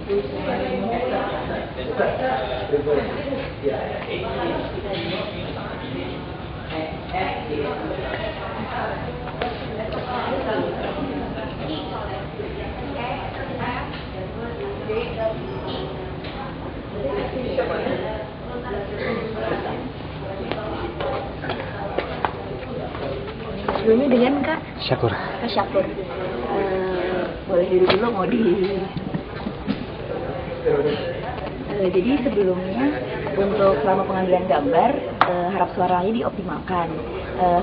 Sebelumnya dengan Kak Syakur. Kak Syakur. Boleh dulu mau di. Jadi sebelumnya untuk selama pengambilan gambar harap suaranya dioptimalkan.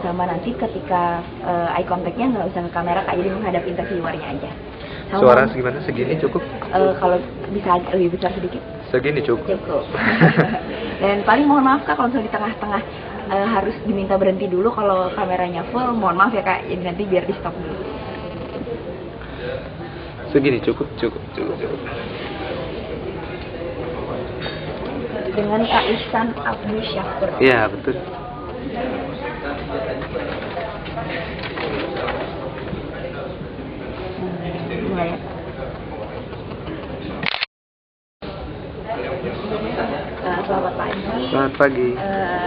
Sama nanti ketika eye contact-nya nggak usah ke kamera, Kak, jadi menghadap interviewernya aja. Sama Suara segimana? Segini cukup? Kalau bisa lebih besar sedikit. Segini cukup. Cukup. Dan paling mohon maaf Kak kalau misalnya di tengah-tengah harus diminta berhenti dulu kalau kameranya full, mohon maaf ya Kak, jadi nanti biar di stop dulu. Segini cukup. Dengan Kak Ihsan Abdul Syakur. Iya, betul. Mulai ya. Selamat pagi. Selamat pagi.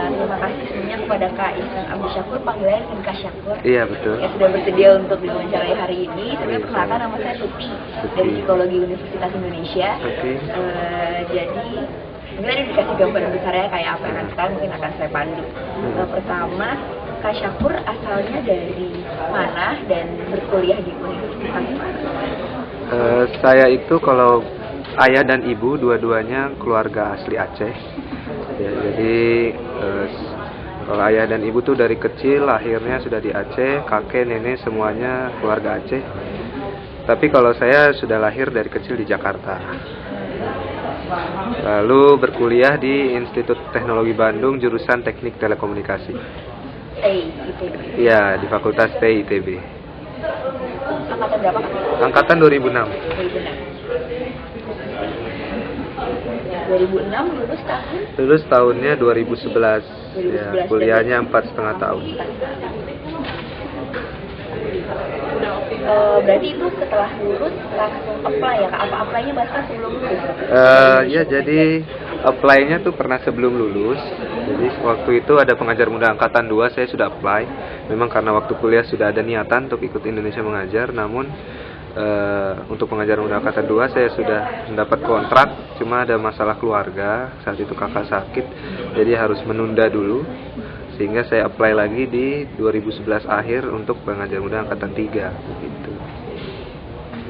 Terima kasih sebelumnya kepada Kak Ihsan Abdul Syakur, panggilannya dengan Kak Syakur. Iya, betul. Yang sudah bersedia untuk diwawancarai hari ini. Sebelumnya perkenalkan, nama saya Tuti dari Psikologi Universitas Indonesia. Oke. Jadi mungkin tadi dikasih gambaran besarnya kayak apa yang akan sekarang mungkin akan saya pandu. Pertama, Kak Syakur asalnya dari mana dan berkuliah di universitas mana? Saya itu kalau ayah dan ibu dua-duanya keluarga asli Aceh. Ya, jadi kalau ayah dan ibu tuh dari kecil lahirnya sudah di Aceh, kakek, nenek semuanya keluarga Aceh. Tapi kalau saya sudah lahir dari kecil di Jakarta. Lalu berkuliah di Institut Teknologi Bandung jurusan Teknik Telekomunikasi. ITB. Iya, di Fakultas TI ITB. Angkatan berapa? Angkatan 2006. 2006 lulus tahun? Lulus tahunnya 2011. Ya, kuliahnya 4,5 tahun. Berarti itu setelah lulus langsung apply ya Kak? Apa apply-nya bahkan sebelum lulus? Ya, jadi apply-nya tuh pernah sebelum lulus. Jadi waktu itu ada pengajar muda angkatan 2, saya sudah apply. Memang karena waktu kuliah sudah ada niatan untuk ikut Indonesia Mengajar, namun untuk pengajar muda angkatan 2 saya sudah mendapat kontrak, cuma ada masalah keluarga, saat itu kakak sakit, jadi harus menunda dulu. Sehingga saya apply lagi di 2011 akhir untuk pengajar muda angkatan 3 gitu.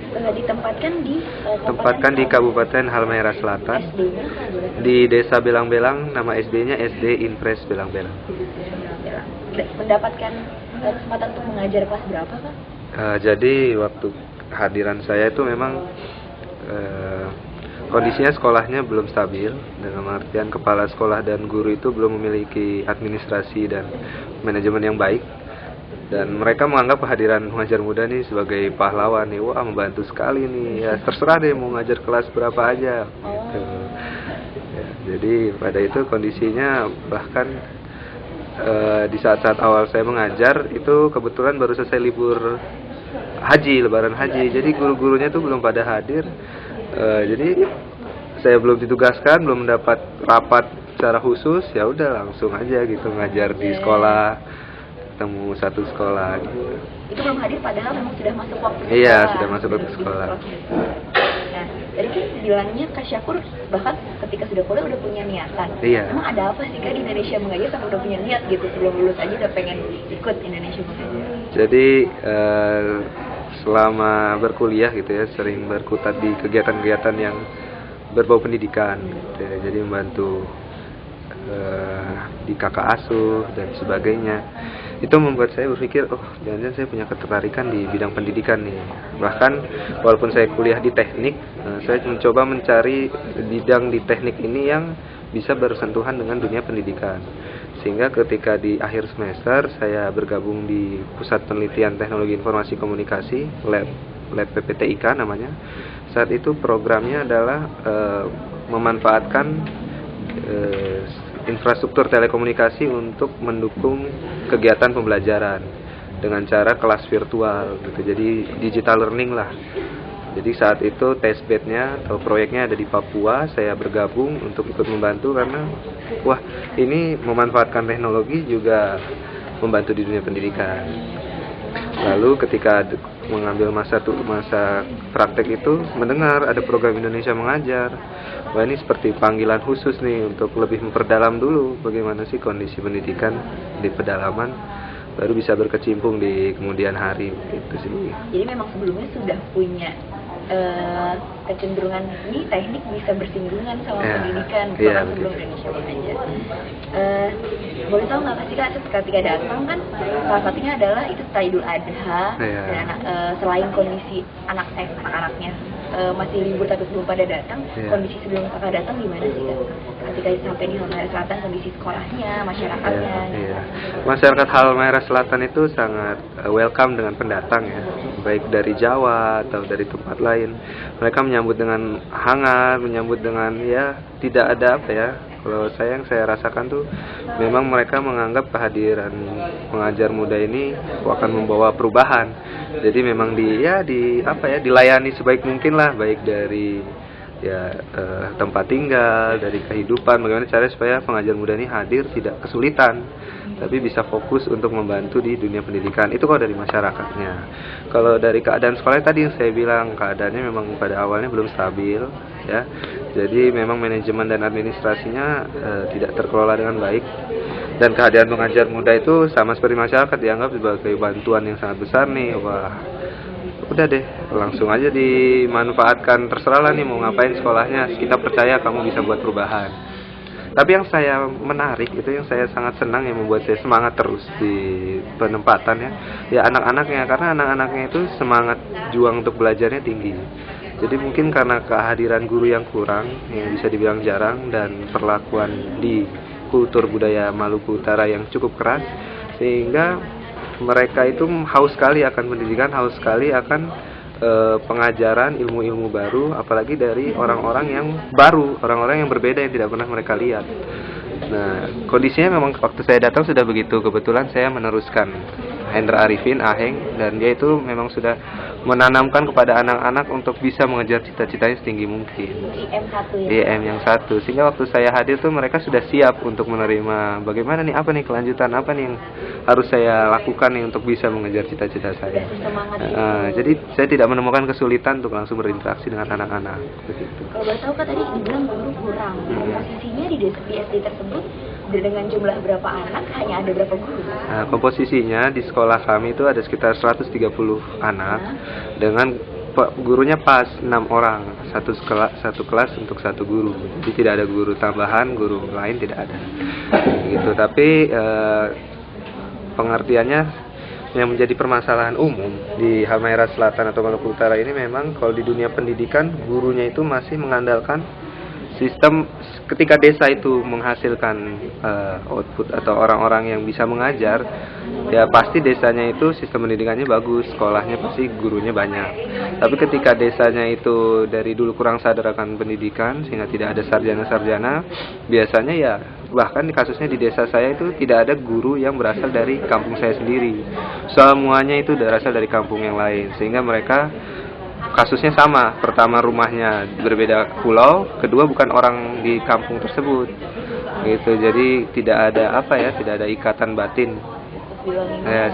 Ditempatkan di Kabupaten Halmahera Selatan. Di Desa Belang-Belang, nama SD-nya SD Impres Belang-Belang. Mendapatkan kesempatan untuk mengajar kelas berapa Pak? Jadi waktu kehadiran saya itu memang kondisinya sekolahnya belum stabil, dalam artian kepala sekolah dan guru itu belum memiliki administrasi dan manajemen yang baik, dan mereka menganggap kehadiran pengajar muda nih sebagai pahlawan nih, wah membantu sekali nih, ya terserah deh mau ngajar kelas berapa aja gitu. Ya, jadi pada itu kondisinya bahkan di saat-saat awal saya mengajar itu kebetulan baru selesai libur haji, lebaran haji, jadi guru-gurunya tuh belum pada hadir. Jadi saya belum ditugaskan, belum mendapat rapat secara khusus, ya udah langsung aja gitu ngajar di sekolah, ketemu satu sekolah gitu. Itu belum hadir padahal memang sudah masuk waktu sekolah. Iya, sudah masuk waktu sekolah. Nah, tadi kan bilangnya Kak Syakur bahkan ketika sudah kuliah udah punya niatan. Iya. Emang ada apa sih Kak di Indonesia Mengajar sampai udah punya niat gitu, sebelum lulus aja udah pengen ikut Indonesia Mengajar? Jadi selama berkuliah gitu ya, sering berkutat di kegiatan-kegiatan yang berbau pendidikan gitu ya. Jadi membantu di kakak asuh dan sebagainya. Itu membuat saya berpikir, oh jangan-jangan saya punya ketertarikan di bidang pendidikan nih. Bahkan walaupun saya kuliah di teknik, saya mencoba mencari bidang di teknik ini yang bisa bersentuhan dengan dunia pendidikan. Sehingga ketika di akhir semester saya bergabung di Pusat Penelitian Teknologi Informasi Komunikasi, Lab PPTIK namanya. Saat itu programnya adalah memanfaatkan infrastruktur telekomunikasi untuk mendukung kegiatan pembelajaran dengan cara kelas virtual gitu. Jadi digital learning lah. Jadi saat itu testbednya atau proyeknya ada di Papua, saya bergabung untuk ikut membantu karena wah ini memanfaatkan teknologi juga membantu di dunia pendidikan. Lalu ketika mengambil masa praktek itu mendengar ada program Indonesia Mengajar. Wah ini seperti panggilan khusus nih untuk lebih memperdalam dulu bagaimana sih kondisi pendidikan di pedalaman, baru bisa berkecimpung di kemudian hari itu sih. Jadi memang sebelumnya sudah punya kecenderungan ini teknik bisa bersinggungan sama pendidikan sebelum Indonesia Mengajar. Boleh tahu nggak sih Kak, ketika datang kan salah satunya adalah itu setelah Idul Adha dan selain kondisi anak-anaknya masih libur tapi belum pada datang, kondisi sebelum Kakak datang gimana sih Kak? Ketika sampai di Halmahera Selatan, kondisi sekolahnya, masyarakatnya. Masyarakat Halmahera Selatan itu sangat welcome dengan pendatang ya, baik dari Jawa atau dari tempat lain. Mereka menyambut dengan hangat, menyambut dengan ya tidak ada apa ya. Kalau yang saya rasakan tuh memang mereka menganggap kehadiran pengajar muda ini akan membawa perubahan. Jadi memang dilayani sebaik mungkin lah, baik dari tempat tinggal, dari kehidupan, bagaimana caranya supaya pengajar muda ini hadir tidak kesulitan, tapi bisa fokus untuk membantu di dunia pendidikan. Itu kalau dari masyarakatnya. Kalau dari keadaan sekolah tadi yang saya bilang, keadaannya memang pada awalnya belum stabil ya. Jadi memang manajemen dan administrasinya tidak terkelola dengan baik. Dan kehadiran pengajar muda itu sama seperti masyarakat dianggap sebagai bantuan yang sangat besar nih. Wah, udah deh, langsung aja dimanfaatkan, terserah lah nih mau ngapain sekolahnya, kita percaya kamu bisa buat perubahan. Tapi yang saya menarik itu, yang saya sangat senang, yang membuat saya semangat terus di penempatan ya anak-anaknya, karena anak-anaknya itu semangat juang untuk belajarnya tinggi. Jadi mungkin karena kehadiran guru yang kurang, yang bisa dibilang jarang, dan perlakuan di kultur budaya Maluku Utara yang cukup keras, sehingga mereka itu haus sekali akan pendidikan, haus sekali akan pengajaran ilmu-ilmu baru, apalagi dari orang-orang yang baru, orang-orang yang berbeda yang tidak pernah mereka lihat. Nah, kondisinya memang waktu saya datang sudah begitu. Kebetulan saya meneruskan Hendra Arifin, Aheng, dan dia itu memang sudah menanamkan kepada anak-anak untuk bisa mengejar cita-citanya setinggi mungkin. IM yang satu. Sehingga waktu saya hadir tuh mereka sudah siap untuk menerima bagaimana nih, apa nih kelanjutan, apa nih yang harus saya lakukan nih untuk bisa mengejar cita-cita saya. Jadi saya tidak menemukan kesulitan untuk langsung berinteraksi dengan anak-anak. Kalau boleh tahu Kak, tadi dibilang guru kurang. Komposisinya di SD tersebut dengan jumlah berapa anak, hanya ada berapa guru? Nah, komposisinya di sekolah kami itu ada sekitar 130 anak dengan gurunya pas 6 orang, satu kelas untuk satu guru. Jadi tidak ada guru tambahan, guru lain tidak ada. Gitu. Tapi pengertiannya yang menjadi permasalahan umum di Halmahera Selatan atau Maluku Utara ini memang kalau di dunia pendidikan gurunya itu masih mengandalkan sistem ketika desa itu menghasilkan output atau orang-orang yang bisa mengajar, ya pasti desanya itu sistem pendidikannya bagus, sekolahnya pasti gurunya banyak. Tapi ketika desanya itu dari dulu kurang sadar akan pendidikan sehingga tidak ada sarjana-sarjana, biasanya ya bahkan kasusnya di desa saya itu tidak ada guru yang berasal dari kampung saya sendiri. Semuanya itu berasal dari kampung yang lain, sehingga mereka kasusnya sama. Pertama rumahnya berbeda pulau, kedua bukan orang di kampung tersebut. Gitu. Jadi tidak ada tidak ada ikatan batin.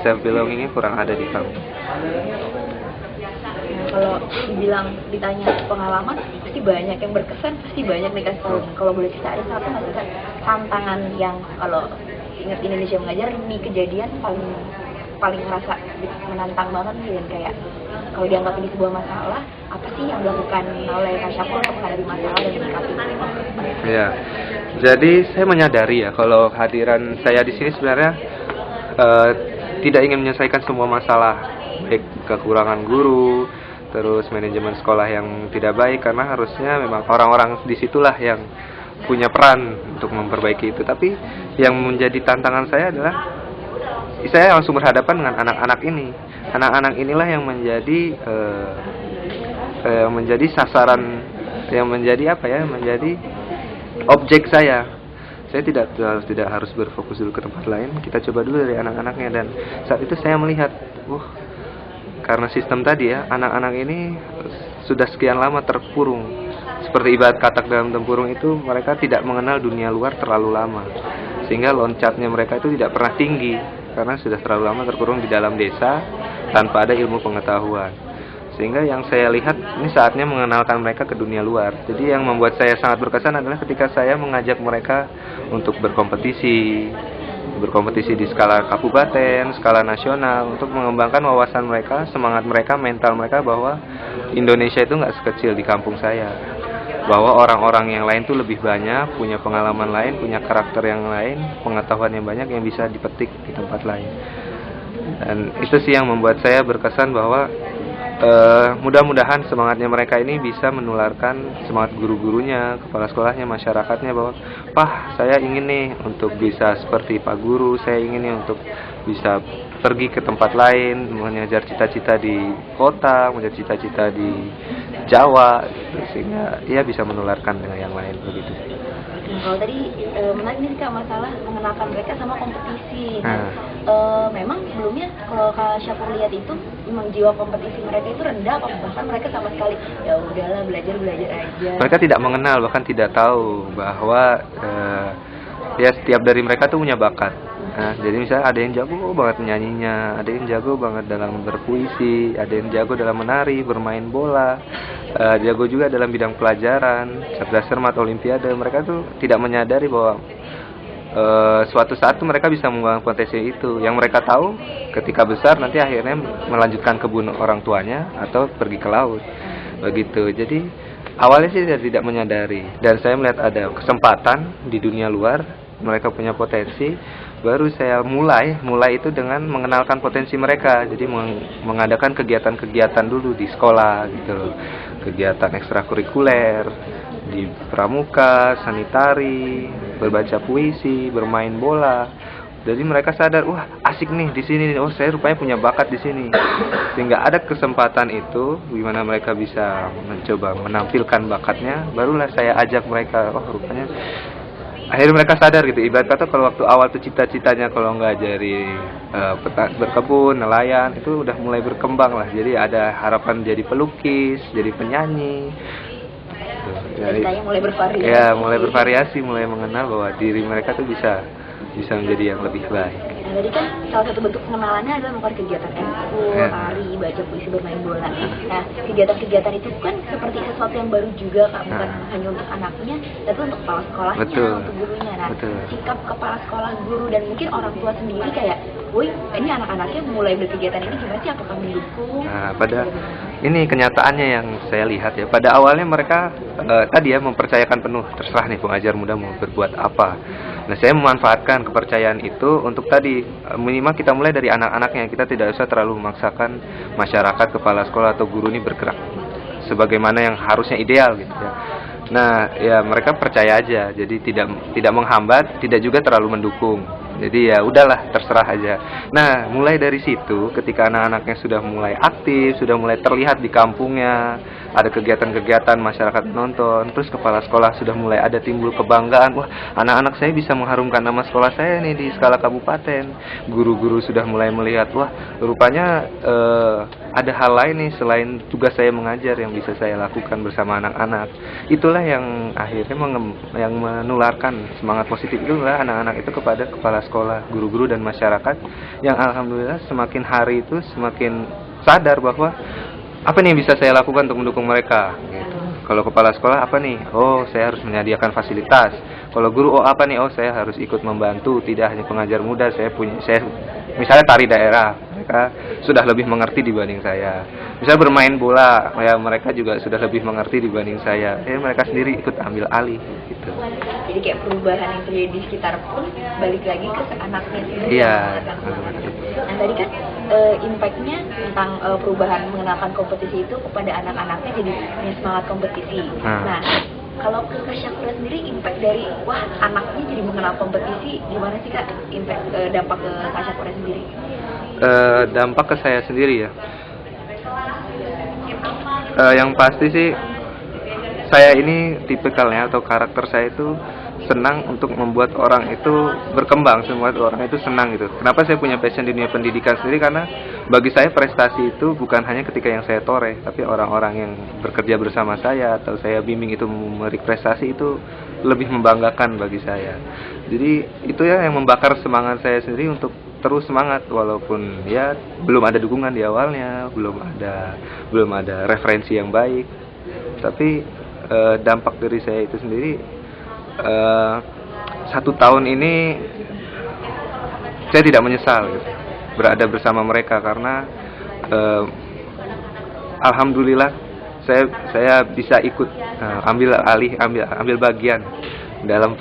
Self belongingnya kurang ada di kampung. Kalau ditanya pengalaman, pasti banyak yang berkesan, pasti banyak nih Kak. Kalau boleh cerita ada satu nggak sih tantangan yang kalau ingat Indonesia Mengajar nih kejadian paling merasa menantang banget nih, dan kayak kalau dianggap ini sebuah masalah, apa sih yang dilakukan oleh Kak Syaful untuk menghadapi masalah dan menyikapinya? Ya, jadi saya menyadari ya kalau kehadiran saya di sini sebenarnya tidak ingin menyelesaikan semua masalah, baik kekurangan guru, terus manajemen sekolah yang tidak baik, karena harusnya memang orang-orang disitulah yang punya peran untuk memperbaiki itu. Tapi yang menjadi tantangan saya adalah saya langsung berhadapan dengan anak-anak ini. Anak-anak inilah yang menjadi sasaran, yang menjadi menjadi objek saya. Saya tidak harus berfokus dulu ke tempat lain. Kita coba dulu dari anak-anaknya, dan saat itu saya melihat, karena sistem tadi ya, anak-anak ini sudah sekian lama terkurung. Seperti ibarat katak dalam tempurung itu, mereka tidak mengenal dunia luar terlalu lama. Sehingga loncatnya mereka itu tidak pernah tinggi, karena sudah terlalu lama terkurung di dalam desa tanpa ada ilmu pengetahuan. Sehingga yang saya lihat ini saatnya mengenalkan mereka ke dunia luar. Jadi yang membuat saya sangat berkesan adalah ketika saya mengajak mereka untuk berkompetisi di skala kabupaten, skala nasional, untuk mengembangkan wawasan mereka, semangat mereka, mental mereka bahwa Indonesia itu nggak sekecil di kampung saya, bahwa orang-orang yang lain tuh lebih banyak, punya pengalaman lain, punya karakter yang lain, pengetahuan yang banyak yang bisa dipetik di tempat lain. Dan itu sih yang membuat saya berkesan bahwa mudah-mudahan semangatnya mereka ini bisa menularkan semangat guru-gurunya, kepala sekolahnya, masyarakatnya, bahwa Pak, saya ingin nih untuk bisa seperti Pak Guru, saya ingin nih untuk bisa pergi ke tempat lain, mengejar cita-cita di kota, mengejar cita-cita di Jawa, gitu, sehingga ia bisa menularkan dengan yang lain begitu. Kalau tadi menarik nih Kak, masalah mengenalkan mereka sama kompetisi. Memang sebelumnya kalau Kak Syafur lihat itu memang jiwa kompetisi mereka itu rendah, apa bahkan mereka sama sekali ya udahlah belajar aja. Mereka tidak mengenal, bahkan tidak tahu bahwa ya setiap dari mereka tuh punya bakat. Jadi misalnya ada yang jago banget nyanyinya, ada yang jago banget dalam berpuisi, ada yang jago dalam menari, bermain bola, jago juga dalam bidang pelajaran, cerdas cermat, olimpiade. Mereka tuh tidak menyadari bahwa suatu saat tuh mereka bisa mengembangkan potensi itu. Yang mereka tahu ketika besar nanti akhirnya melanjutkan kebun orang tuanya atau pergi ke laut. Begitu. Jadi awalnya sih tidak menyadari, dan saya melihat ada kesempatan di dunia luar, mereka punya potensi. Baru saya mulai itu dengan mengenalkan potensi mereka. Jadi mengadakan kegiatan-kegiatan dulu di sekolah gitu loh. Kegiatan ekstrakurikuler di pramuka, sanitari, berbaca puisi, bermain bola. Jadi mereka sadar, wah asik nih di sini. Oh, saya rupanya punya bakat di sini. Sehingga ada kesempatan itu, gimana mereka bisa mencoba menampilkan bakatnya. Barulah saya ajak mereka, oh rupanya. Akhirnya mereka sadar gitu. Ibarat kata kalau waktu awal tuh cita-citanya kalau nggak jadi berkebun, nelayan, itu udah mulai berkembang lah. Jadi ada harapan jadi pelukis, jadi penyanyi. Ceritanya mulai bervariasi. Ya, mulai bervariasi, mulai mengenal bahwa diri mereka tuh bisa menjadi yang lebih baik. Nah, tadi kan salah satu bentuk pengenalannya adalah melakukan kegiatan ekskul, tari, baca puisi, bermain bola. Nah, kegiatan-kegiatan itu kan seperti sesuatu yang baru juga Kak, bukan hanya untuk anaknya, tapi untuk kepala sekolahnya, untuk gurunya. Nah, sikap kepala sekolah, guru, dan mungkin orang tua sendiri kayak, woi, ini anak-anaknya mulai berkegiatan ini gimana sih? Apakah mendukung? Nah, ini kenyataannya yang saya lihat ya. Pada awalnya mereka tadi ya mempercayakan penuh, terserah nih pengajar muda mau berbuat apa. Nah, saya memanfaatkan kepercayaan itu untuk tadi minimal kita mulai dari anak-anaknya. Kita tidak usah terlalu memaksakan masyarakat, kepala sekolah atau guru ini bergerak sebagaimana yang harusnya ideal gitu ya. Nah, ya mereka percaya aja. Jadi tidak menghambat, tidak juga terlalu mendukung. Jadi ya udahlah, terserah aja. Nah, mulai dari situ ketika anak-anaknya sudah mulai aktif, sudah mulai terlihat di kampungnya, ada kegiatan-kegiatan masyarakat menonton, terus kepala sekolah sudah mulai ada timbul kebanggaan, wah anak-anak saya bisa mengharumkan nama sekolah saya nih di skala kabupaten. Guru-guru sudah mulai melihat, wah rupanya ada hal lain nih selain tugas saya mengajar yang bisa saya lakukan bersama anak-anak. Itulah yang akhirnya yang menularkan semangat positif itu adalah anak-anak itu kepada kepala sekolah, guru-guru dan masyarakat, yang alhamdulillah semakin hari itu semakin sadar bahwa apa nih yang bisa saya lakukan untuk mendukung mereka gitu. Kalau kepala sekolah apa nih? Oh, saya harus menyediakan fasilitas. Kalau guru, oh apa nih? Oh, saya harus ikut membantu, tidak hanya pengajar muda, saya misalnya tari daerah, mereka sudah lebih mengerti dibanding saya. Misalnya bermain bola, ya mereka juga sudah lebih mengerti dibanding saya. Mereka sendiri ikut ambil alih gitu. Jadi kayak perubahan yang terjadi di sekitar pun balik lagi ke anaknya sendiri. Iya. Nah, tadi kan impact-nya tentang perubahan mengenalkan kompetisi itu kepada anak-anaknya jadi punya semangat kompetisi. Nah, kalau ke Kak Syafura sendiri impact dari wah anaknya jadi mengenal kompetisi gimana sih Kak, impact dampak ke Kak Syafura sendiri? Dampak ke saya sendiri ya. Yang pasti sih saya ini tipikalnya atau karakter saya itu senang untuk membuat orang itu berkembang, membuat orang itu senang gitu. Kenapa saya punya passion di dunia pendidikan sendiri? Karena bagi saya prestasi itu bukan hanya ketika yang saya toreh, tapi orang-orang yang bekerja bersama saya atau saya bimbing itu memberi prestasi itu lebih membanggakan bagi saya. Jadi itu ya yang membakar semangat saya sendiri untuk terus semangat, walaupun ya belum ada dukungan di awalnya, belum ada referensi yang baik, tapi dampak dari saya itu sendiri 1 tahun ini saya tidak menyesal gitu, berada bersama mereka karena alhamdulillah saya bisa ikut ambil bagian dalam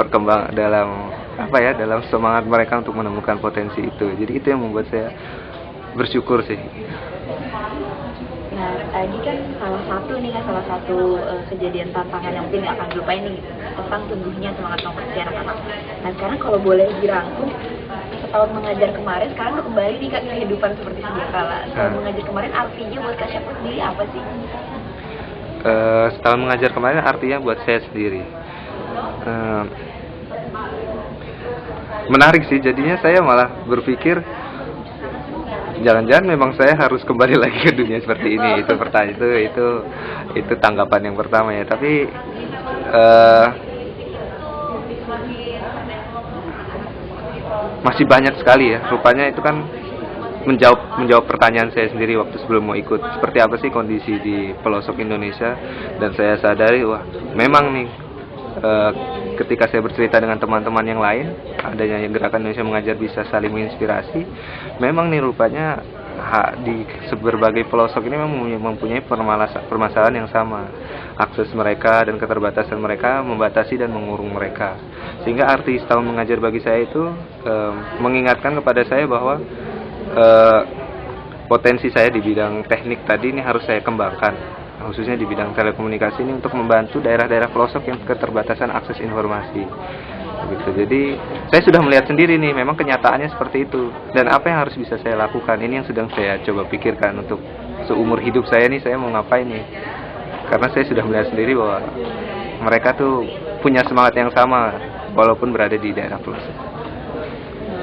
dalam semangat mereka untuk menemukan potensi itu. Jadi itu yang membuat saya bersyukur sih. Nah, tadi kan salah satu kejadian tantangan yang mungkin nggak akan dilupain nih tentang tumbuhnya semangat kompetisi anak-anak. Nah, sekarang kalau boleh dirangkum, setahun mengajar kemarin, sekarang udah kembali nih Kak ke kehidupan seperti sedia kala. Setahun mengajar kemarin artinya buat Kak Syafur sendiri apa sih? Setahun mengajar kemarin artinya buat saya sendiri menarik sih. Jadinya saya malah berpikir jangan-jangan memang saya harus kembali lagi ke dunia seperti ini. Itu pertanyaan itu tanggapan yang pertama ya. Tapi masih banyak sekali ya. Rupanya itu kan menjawab pertanyaan saya sendiri waktu sebelum mau ikut. Seperti apa sih kondisi di pelosok Indonesia? Dan saya sadari wah memang nih ketika saya bercerita dengan teman-teman yang lain, adanya gerakan Indonesia Mengajar bisa saling menginspirasi. Memang nih rupanya di berbagai pelosok ini mempunyai permasalahan yang sama. Akses mereka dan keterbatasan mereka membatasi dan mengurung mereka. Sehingga arti setahun mengajar bagi saya itu mengingatkan kepada saya bahwa potensi saya di bidang teknik tadi ini harus saya kembangkan, khususnya di bidang telekomunikasi ini untuk membantu daerah-daerah pelosok yang keterbatasan akses informasi. Begitu. Jadi saya sudah melihat sendiri nih, memang kenyataannya seperti itu. Dan apa yang harus bisa saya lakukan? Ini yang sedang saya coba pikirkan untuk seumur hidup saya nih, saya mau ngapain nih? Karena saya sudah melihat sendiri bahwa mereka tuh punya semangat yang sama walaupun berada di daerah pelosok.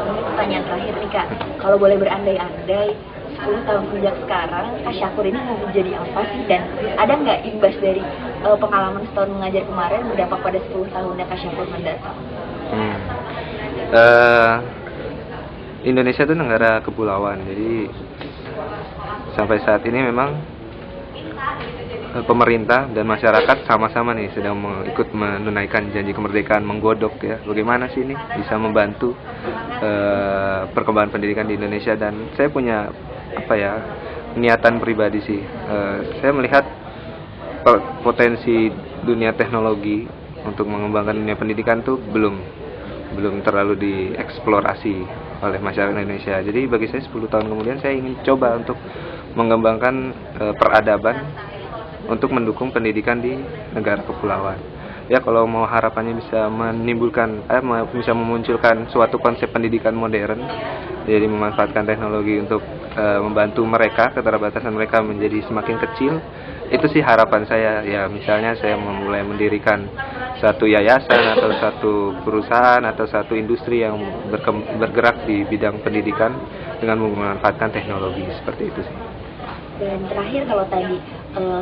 Pertanyaan terakhir nih Kak, kalau boleh berandai-andai 10 tahun sejak sekarang, Kak Syafur ini mau menjadi apa sih? Dan ada nggak imbas dari pengalaman setahun mengajar kemarin berdampak pada 10 tahunnya Kak Syafur mendatang? Indonesia itu negara kepulauan, jadi sampai saat ini memang pemerintah dan masyarakat sama-sama nih sedang ikut menunaikan janji kemerdekaan, menggodok ya bagaimana sih ini bisa membantu perkembangan pendidikan di Indonesia. Dan saya punya niatan pribadi sih, saya melihat potensi dunia teknologi untuk mengembangkan dunia pendidikan tuh belum terlalu dieksplorasi oleh masyarakat Indonesia. Jadi bagi saya 10 tahun kemudian saya ingin coba untuk mengembangkan peradaban untuk mendukung pendidikan di negara kepulauan. Ya kalau mau harapannya bisa bisa memunculkan suatu konsep pendidikan modern, jadi memanfaatkan teknologi untuk membantu mereka, keterbatasan mereka menjadi semakin kecil. Itu sih harapan saya. Ya misalnya saya memulai mendirikan satu yayasan atau satu perusahaan atau satu industri yang bergerak di bidang pendidikan dengan memanfaatkan teknologi, seperti itu sih. Dan terakhir kalau tadi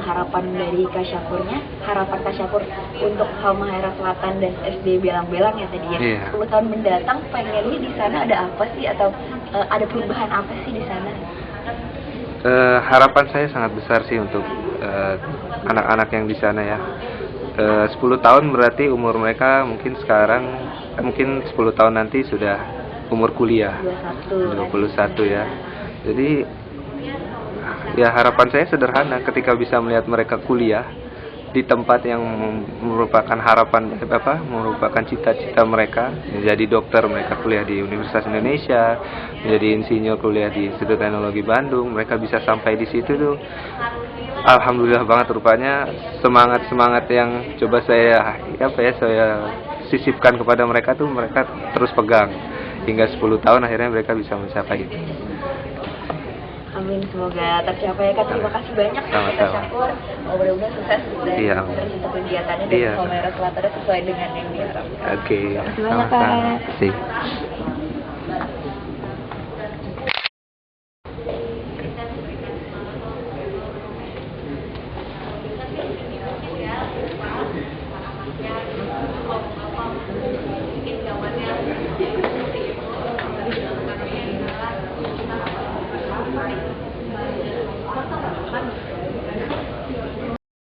harapan dari Kak Syafurnya, harapan Kak Syafur untuk Halmahera Selatan dan SD Belang-Belang ya tadi ya. Yeah. 10 tahun mendatang pengennya di sana ada apa sih, atau ada perubahan apa sih di sana? Harapan saya sangat besar sih untuk anak-anak yang di sana ya. 10 tahun berarti umur mereka mungkin sekarang mungkin 10 tahun nanti sudah umur kuliah 21 ya. Jadi ya harapan saya sederhana, ketika bisa melihat mereka kuliah di tempat yang merupakan merupakan cita-cita mereka, menjadi dokter mereka kuliah di Universitas Indonesia, menjadi insinyur kuliah di Institut Teknologi Bandung, mereka bisa sampai di situ tuh alhamdulillah banget. Rupanya semangat yang coba saya sisipkan kepada mereka tuh mereka terus pegang hingga 10 tahun akhirnya mereka bisa mencapai itu. Amin, semoga tercapai Kak. Terima kasih banyak Sama-sama. Kak Syakur. Mudah-mudahan sukses dan Iya. terus untuk kegiatannya dan Iya. Palmera Selatan sesuai dengan yang diharapkan. Oke, Terima kasih banyak, sama-sama. Kak. Sip.